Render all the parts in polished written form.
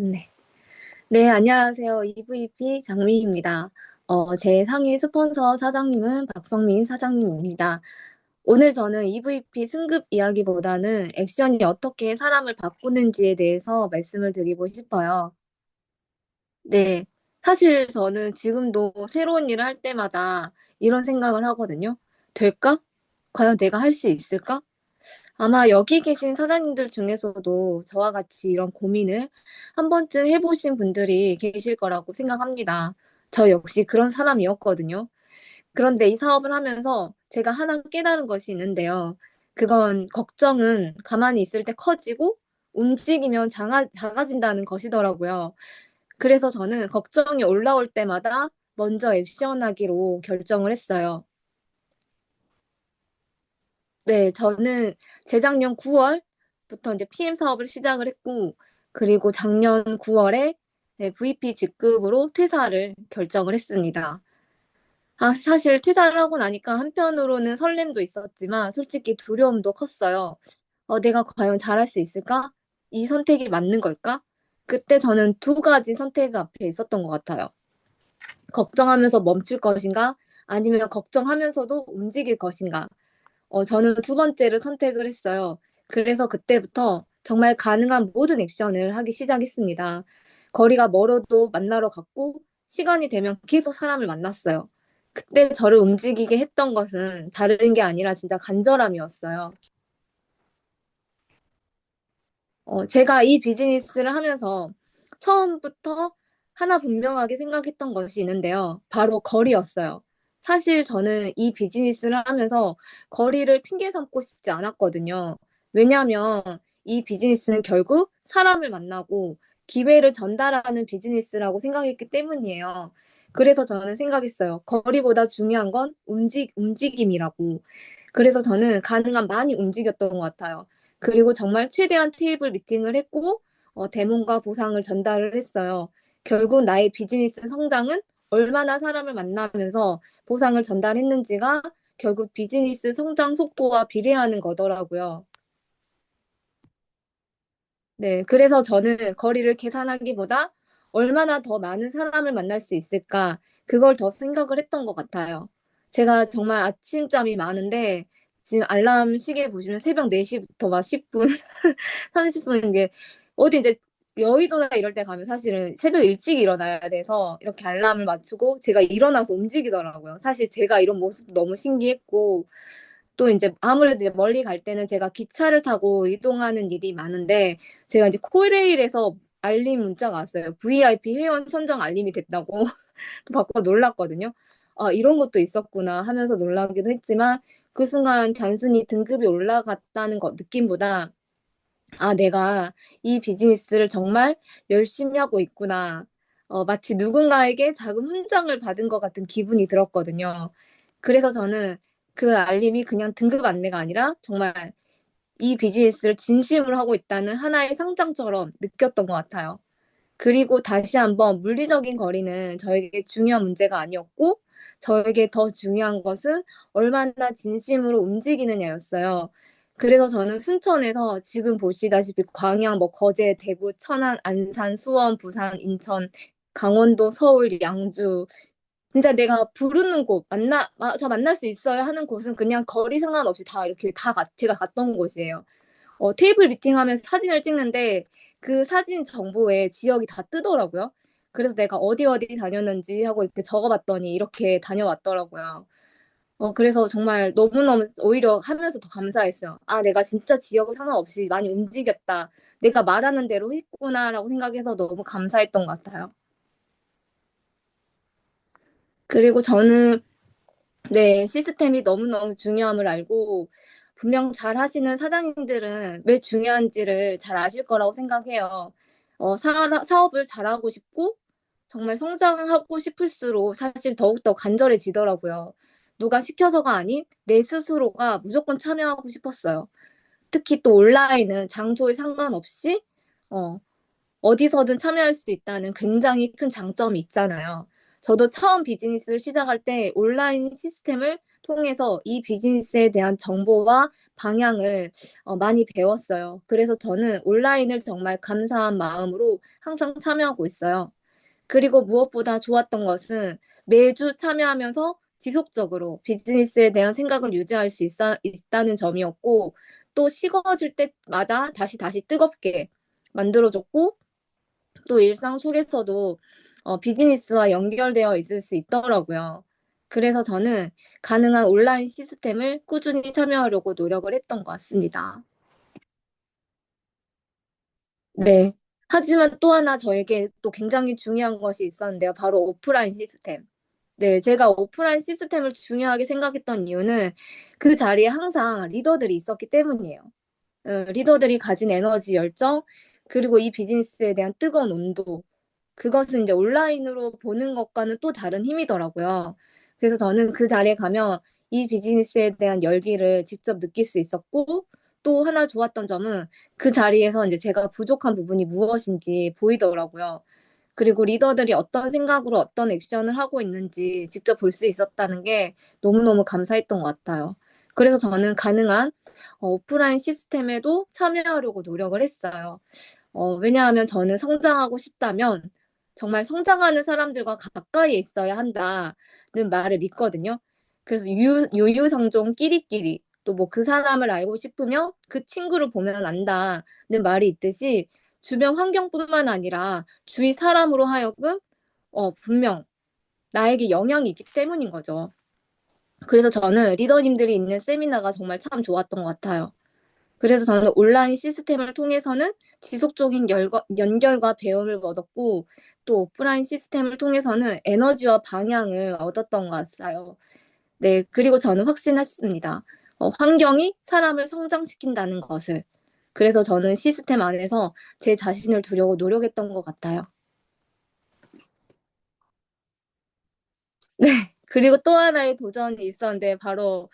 네. 네, 안녕하세요. EVP 장미입니다. 제 상위 스폰서 사장님은 박성민 사장님입니다. 오늘 저는 EVP 승급 이야기보다는 액션이 어떻게 사람을 바꾸는지에 대해서 말씀을 드리고 싶어요. 네. 사실 저는 지금도 새로운 일을 할 때마다 이런 생각을 하거든요. 될까? 과연 내가 할 수 있을까? 아마 여기 계신 사장님들 중에서도 저와 같이 이런 고민을 한 번쯤 해보신 분들이 계실 거라고 생각합니다. 저 역시 그런 사람이었거든요. 그런데 이 사업을 하면서 제가 하나 깨달은 것이 있는데요. 그건 걱정은 가만히 있을 때 커지고 움직이면 작아진다는 것이더라고요. 그래서 저는 걱정이 올라올 때마다 먼저 액션하기로 결정을 했어요. 네, 저는 재작년 9월부터 이제 PM 사업을 시작을 했고, 그리고 작년 9월에 VP 직급으로 퇴사를 결정을 했습니다. 사실 퇴사를 하고 나니까 한편으로는 설렘도 있었지만 솔직히 두려움도 컸어요. 내가 과연 잘할 수 있을까? 이 선택이 맞는 걸까? 그때 저는 두 가지 선택 앞에 있었던 것 같아요. 걱정하면서 멈출 것인가? 아니면 걱정하면서도 움직일 것인가? 저는 두 번째를 선택을 했어요. 그래서 그때부터 정말 가능한 모든 액션을 하기 시작했습니다. 거리가 멀어도 만나러 갔고, 시간이 되면 계속 사람을 만났어요. 그때 저를 움직이게 했던 것은 다른 게 아니라 진짜 간절함이었어요. 제가 이 비즈니스를 하면서 처음부터 하나 분명하게 생각했던 것이 있는데요. 바로 거리였어요. 사실 저는 이 비즈니스를 하면서 거리를 핑계 삼고 싶지 않았거든요. 왜냐하면 이 비즈니스는 결국 사람을 만나고 기회를 전달하는 비즈니스라고 생각했기 때문이에요. 그래서 저는 생각했어요. 거리보다 중요한 건 움직임이라고. 그래서 저는 가능한 많이 움직였던 것 같아요. 그리고 정말 최대한 테이블 미팅을 했고, 대문과 보상을 전달을 했어요. 결국 나의 비즈니스 성장은 얼마나 사람을 만나면서 보상을 전달했는지가 결국 비즈니스 성장 속도와 비례하는 거더라고요. 네, 그래서 저는 거리를 계산하기보다 얼마나 더 많은 사람을 만날 수 있을까, 그걸 더 생각을 했던 것 같아요. 제가 정말 아침잠이 많은데, 지금 알람 시계 보시면 새벽 4시부터 막 10분, 30분, 이게, 어디 이제 여의도나 이럴 때 가면 사실은 새벽 일찍 일어나야 돼서 이렇게 알람을 맞추고 제가 일어나서 움직이더라고요. 사실 제가 이런 모습 너무 신기했고, 또 이제 아무래도 이제 멀리 갈 때는 제가 기차를 타고 이동하는 일이 많은데 제가 이제 코레일에서 알림 문자가 왔어요. VIP 회원 선정 알림이 됐다고. 또 받고 놀랐거든요. 이런 것도 있었구나 하면서 놀라기도 했지만 그 순간 단순히 등급이 올라갔다는 것 느낌보다 내가 이 비즈니스를 정말 열심히 하고 있구나. 마치 누군가에게 작은 훈장을 받은 것 같은 기분이 들었거든요. 그래서 저는 그 알림이 그냥 등급 안내가 아니라 정말 이 비즈니스를 진심으로 하고 있다는 하나의 상장처럼 느꼈던 것 같아요. 그리고 다시 한번 물리적인 거리는 저에게 중요한 문제가 아니었고, 저에게 더 중요한 것은 얼마나 진심으로 움직이느냐였어요. 그래서 저는 순천에서 지금 보시다시피 광양, 뭐 거제, 대구, 천안, 안산, 수원, 부산, 인천, 강원도, 서울, 양주, 진짜 내가 부르는 곳, 저 만날 수 있어요 하는 곳은 그냥 거리 상관없이 다 이렇게 제가 갔던 곳이에요. 테이블 미팅하면서 사진을 찍는데 그 사진 정보에 지역이 다 뜨더라고요. 그래서 내가 어디 어디 다녔는지 하고 이렇게 적어봤더니 이렇게 다녀왔더라고요. 그래서 정말 너무너무 오히려 하면서 더 감사했어요. 내가 진짜 지역 상관없이 많이 움직였다. 내가 말하는 대로 했구나라고 생각해서 너무 감사했던 것 같아요. 그리고 저는 네, 시스템이 너무너무 중요함을 알고 분명 잘 하시는 사장님들은 왜 중요한지를 잘 아실 거라고 생각해요. 사업을 잘하고 싶고 정말 성장하고 싶을수록 사실 더욱더 간절해지더라고요. 누가 시켜서가 아닌 내 스스로가 무조건 참여하고 싶었어요. 특히 또 온라인은 장소에 상관없이 어, 어디서든 참여할 수 있다는 굉장히 큰 장점이 있잖아요. 저도 처음 비즈니스를 시작할 때 온라인 시스템을 통해서 이 비즈니스에 대한 정보와 방향을 많이 배웠어요. 그래서 저는 온라인을 정말 감사한 마음으로 항상 참여하고 있어요. 그리고 무엇보다 좋았던 것은 매주 참여하면서 지속적으로 비즈니스에 대한 생각을 유지할 수 있다는 점이었고, 또 식어질 때마다 다시 뜨겁게 만들어줬고, 또 일상 속에서도 비즈니스와 연결되어 있을 수 있더라고요. 그래서 저는 가능한 온라인 시스템을 꾸준히 참여하려고 노력을 했던 것 같습니다. 네. 하지만 또 하나 저에게 또 굉장히 중요한 것이 있었는데요. 바로 오프라인 시스템. 네, 제가 오프라인 시스템을 중요하게 생각했던 이유는 그 자리에 항상 리더들이 있었기 때문이에요. 리더들이 가진 에너지, 열정, 그리고 이 비즈니스에 대한 뜨거운 온도, 그것은 이제 온라인으로 보는 것과는 또 다른 힘이더라고요. 그래서 저는 그 자리에 가면 이 비즈니스에 대한 열기를 직접 느낄 수 있었고, 또 하나 좋았던 점은 그 자리에서 이제 제가 부족한 부분이 무엇인지 보이더라고요. 그리고 리더들이 어떤 생각으로 어떤 액션을 하고 있는지 직접 볼 수 있었다는 게 너무너무 감사했던 것 같아요. 그래서 저는 가능한 오프라인 시스템에도 참여하려고 노력을 했어요. 왜냐하면 저는 성장하고 싶다면 정말 성장하는 사람들과 가까이에 있어야 한다는 말을 믿거든요. 그래서 유유상종 끼리끼리 또 뭐 그 사람을 알고 싶으면 그 친구를 보면 안다는 말이 있듯이 주변 환경뿐만 아니라 주위 사람으로 하여금 분명 나에게 영향이 있기 때문인 거죠. 그래서 저는 리더님들이 있는 세미나가 정말 참 좋았던 것 같아요. 그래서 저는 온라인 시스템을 통해서는 지속적인 연결과 배움을 얻었고, 또 오프라인 시스템을 통해서는 에너지와 방향을 얻었던 것 같아요. 네, 그리고 저는 확신했습니다. 환경이 사람을 성장시킨다는 것을. 그래서 저는 시스템 안에서 제 자신을 두려고 노력했던 것 같아요. 네, 그리고 또 하나의 도전이 있었는데, 바로,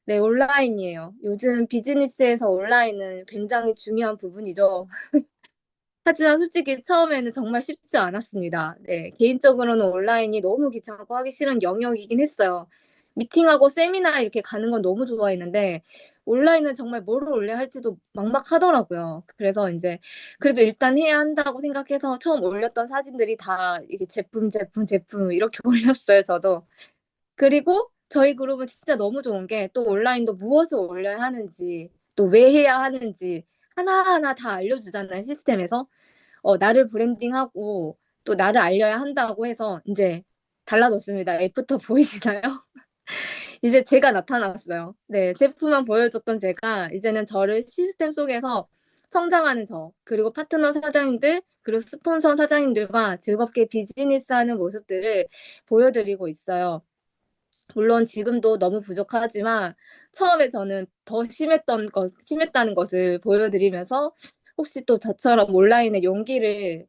네, 온라인이에요. 요즘 비즈니스에서 온라인은 굉장히 중요한 부분이죠. 하지만 솔직히 처음에는 정말 쉽지 않았습니다. 네, 개인적으로는 온라인이 너무 귀찮고 하기 싫은 영역이긴 했어요. 미팅하고 세미나 이렇게 가는 건 너무 좋아했는데, 온라인은 정말 뭐를 올려야 할지도 막막하더라고요. 그래서 이제, 그래도 일단 해야 한다고 생각해서 처음 올렸던 사진들이 다 이게 제품 이렇게 올렸어요, 저도. 그리고 저희 그룹은 진짜 너무 좋은 게 또 온라인도 무엇을 올려야 하는지, 또 왜 해야 하는지 하나하나 다 알려주잖아요, 시스템에서. 나를 브랜딩하고 또 나를 알려야 한다고 해서 이제 달라졌습니다. 애프터 보이시나요? 이제 제가 나타났어요. 네, 제품만 보여줬던 제가 이제는 저를 시스템 속에서 성장하는 저, 그리고 파트너 사장님들, 그리고 스폰서 사장님들과 즐겁게 비즈니스 하는 모습들을 보여드리고 있어요. 물론 지금도 너무 부족하지만 처음에 저는 더 심했다는 것을 보여드리면서 혹시 또 저처럼 온라인에 용기를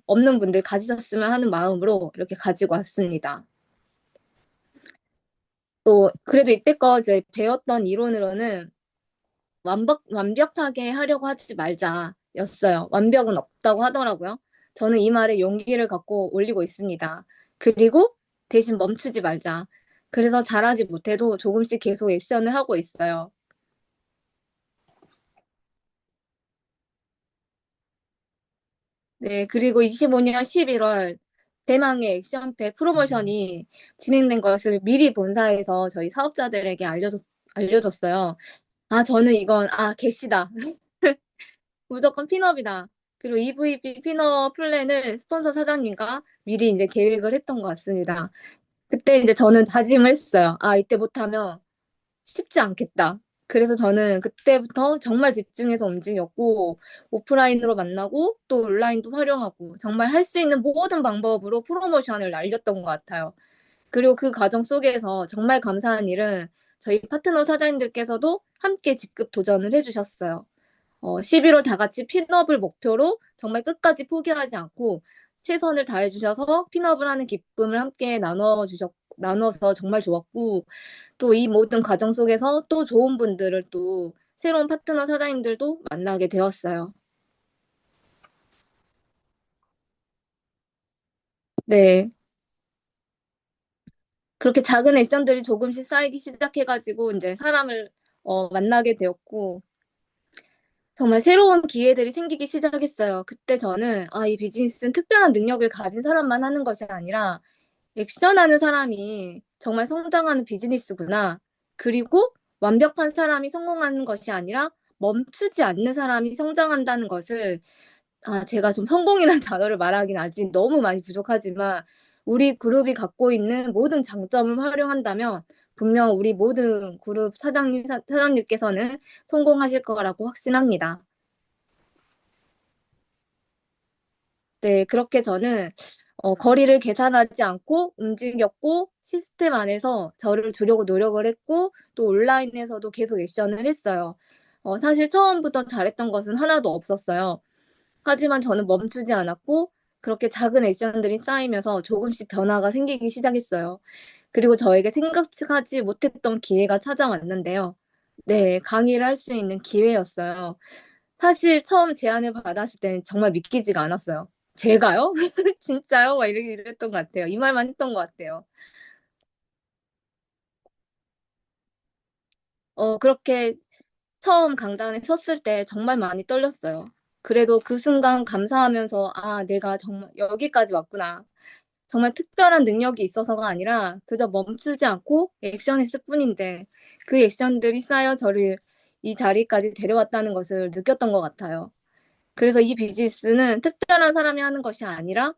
없는 분들 가지셨으면 하는 마음으로 이렇게 가지고 왔습니다. 또 그래도 이때껏 이제 배웠던 이론으로는 완벽하게 하려고 하지 말자였어요. 완벽은 없다고 하더라고요. 저는 이 말에 용기를 갖고 올리고 있습니다. 그리고 대신 멈추지 말자. 그래서 잘하지 못해도 조금씩 계속 액션을 하고 있어요. 네, 그리고 25년 11월 대망의 액션팩 프로모션이 진행된 것을 미리 본사에서 저희 사업자들에게 알려줬어요. 아, 저는 이건, 개시다. 무조건 핀업이다. 그리고 EVP 핀업 플랜을 스폰서 사장님과 미리 이제 계획을 했던 것 같습니다. 그때 이제 저는 다짐을 했어요. 이때 못하면 쉽지 않겠다. 그래서 저는 그때부터 정말 집중해서 움직였고, 오프라인으로 만나고, 또 온라인도 활용하고, 정말 할 수 있는 모든 방법으로 프로모션을 날렸던 것 같아요. 그리고 그 과정 속에서 정말 감사한 일은 저희 파트너 사장님들께서도 함께 직급 도전을 해주셨어요. 11월 다 같이 핀업을 목표로 정말 끝까지 포기하지 않고 최선을 다해 주셔서 핀업을 하는 기쁨을 함께 나눠서 정말 좋았고, 또 이 모든 과정 속에서 또 좋은 분들을 또 새로운 파트너 사장님들도 만나게 되었어요. 네. 그렇게 작은 액션들이 조금씩 쌓이기 시작해가지고 이제 사람을 만나게 되었고 정말 새로운 기회들이 생기기 시작했어요. 그때 저는 이 비즈니스는 특별한 능력을 가진 사람만 하는 것이 아니라 액션하는 사람이 정말 성장하는 비즈니스구나. 그리고 완벽한 사람이 성공하는 것이 아니라 멈추지 않는 사람이 성장한다는 것을 제가 좀 성공이라는 단어를 말하기는 아직 너무 많이 부족하지만 우리 그룹이 갖고 있는 모든 장점을 활용한다면 분명 우리 모든 그룹 사장님께서는 성공하실 거라고 확신합니다. 네, 그렇게 저는 거리를 계산하지 않고 움직였고 시스템 안에서 저를 두려고 노력을 했고 또 온라인에서도 계속 액션을 했어요. 사실 처음부터 잘했던 것은 하나도 없었어요. 하지만 저는 멈추지 않았고 그렇게 작은 액션들이 쌓이면서 조금씩 변화가 생기기 시작했어요. 그리고 저에게 생각하지 못했던 기회가 찾아왔는데요. 네, 강의를 할 수 있는 기회였어요. 사실 처음 제안을 받았을 때는 정말 믿기지가 않았어요. 제가요? 진짜요? 막 이랬던 것 같아요. 이 말만 했던 것 같아요. 그렇게 처음 강단에 섰을 때 정말 많이 떨렸어요. 그래도 그 순간 감사하면서, 내가 정말 여기까지 왔구나. 정말 특별한 능력이 있어서가 아니라 그저 멈추지 않고 액션했을 뿐인데 그 액션들이 쌓여 저를 이 자리까지 데려왔다는 것을 느꼈던 것 같아요. 그래서 이 비즈니스는 특별한 사람이 하는 것이 아니라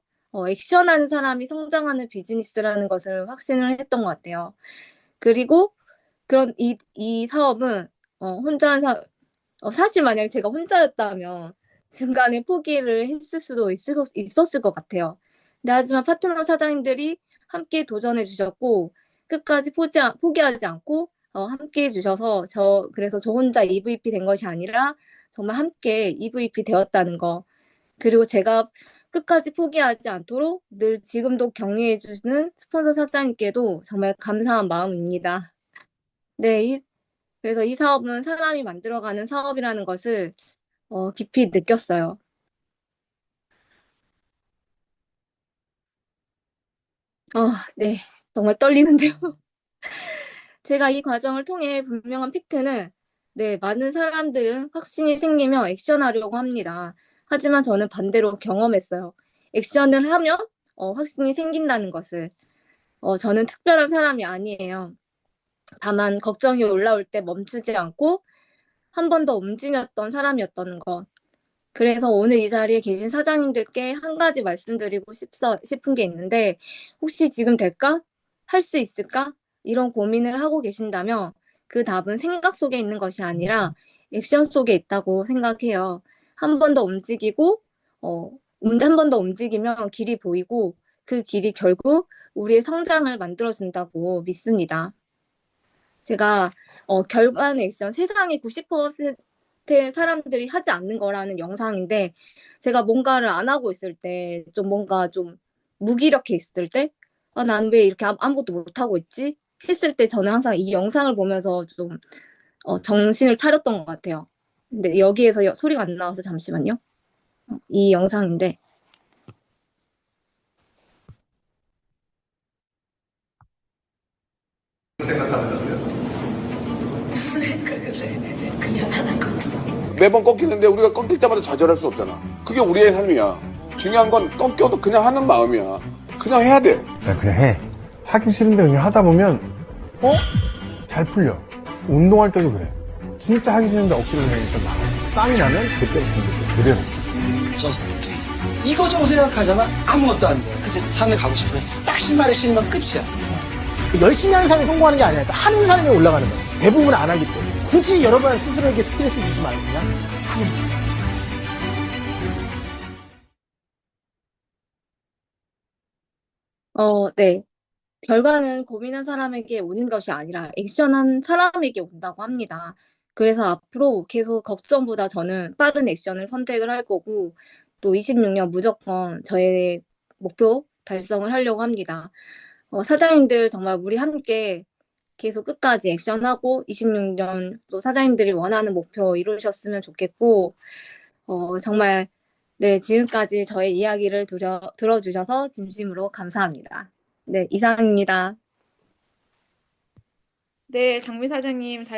액션하는 사람이 성장하는 비즈니스라는 것을 확신을 했던 것 같아요. 그리고 그런 이 사업은 혼자 한 사실 만약에 제가 혼자였다면 중간에 포기를 했을 수도 있었을 것 같아요. 근데 하지만 파트너 사장님들이 함께 도전해 주셨고 끝까지 포기하지 않고 함께 해주셔서 그래서 저 혼자 EVP 된 것이 아니라 정말 함께 EVP 되었다는 거. 그리고 제가 끝까지 포기하지 않도록 늘 지금도 격려해 주시는 스폰서 사장님께도 정말 감사한 마음입니다. 네, 그래서 이 사업은 사람이 만들어가는 사업이라는 것을 깊이 느꼈어요. 네. 정말 떨리는데요. 제가 이 과정을 통해 분명한 팩트는 네, 많은 사람들은 확신이 생기며 액션하려고 합니다. 하지만 저는 반대로 경험했어요. 액션을 하면 확신이 생긴다는 것을. 저는 특별한 사람이 아니에요. 다만 걱정이 올라올 때 멈추지 않고 한 번 더 움직였던 사람이었던 것. 그래서 오늘 이 자리에 계신 사장님들께 한 가지 말씀드리고 싶은 게 있는데, 혹시 지금 될까? 할 수 있을까? 이런 고민을 하고 계신다면 그 답은 생각 속에 있는 것이 아니라 액션 속에 있다고 생각해요. 한 번 더 움직이고, 한 번 더 움직이면 길이 보이고 그 길이 결국 우리의 성장을 만들어준다고 믿습니다. 제가 결과는 액션 세상의 90%의 사람들이 하지 않는 거라는 영상인데 제가 뭔가를 안 하고 있을 때 좀 뭔가 좀 무기력해 있을 때 나는 왜 이렇게 아무것도 못 하고 있지? 했을 때 저는 항상 이 영상을 보면서 좀 정신을 차렸던 것 같아요. 근데 여기에서 소리가 안 나와서 잠시만요. 이 영상인데 생각하면서 무슨 생각을 해? 그냥 하는 거지. 매번 꺾이는데 우리가 꺾일 때마다 좌절할 수 없잖아. 그게 우리의 삶이야. 중요한 건 꺾여도 그냥 하는 마음이야. 그냥 해야 돼. 야, 그냥 해. 하기 싫은데 그냥 하다 보면, 잘 풀려. 운동할 때도 그래. 진짜 하기 싫은데 억지로 그냥 일단 나가. 땀이 나면 그때부터 이제 그대로. 저스트 듀 이거 정도 생각하잖아. 아무것도 안 돼. 이제 산에 가고 싶어. 딱 신발에 신으면 끝이야. 열심히 하는 사람이 성공하는 게 아니라 하는 사람이 올라가는 거예요. 대부분 안 하기 때문에. 굳이 여러분 스스로에게 스트레스 주지 말고 그냥 하는 거예요. 네. 결과는 고민한 사람에게 오는 것이 아니라 액션한 사람에게 온다고 합니다. 그래서 앞으로 계속 걱정보다 저는 빠른 액션을 선택을 할 거고 또 26년 무조건 저의 목표 달성을 하려고 합니다. 사장님들 정말 우리 함께 계속 끝까지 액션하고 26년 또 사장님들이 원하는 목표 이루셨으면 좋겠고 정말 네, 지금까지 저의 이야기를 들어주셔서 진심으로 감사합니다. 네, 이상입니다. 네, 장미 사장님 다시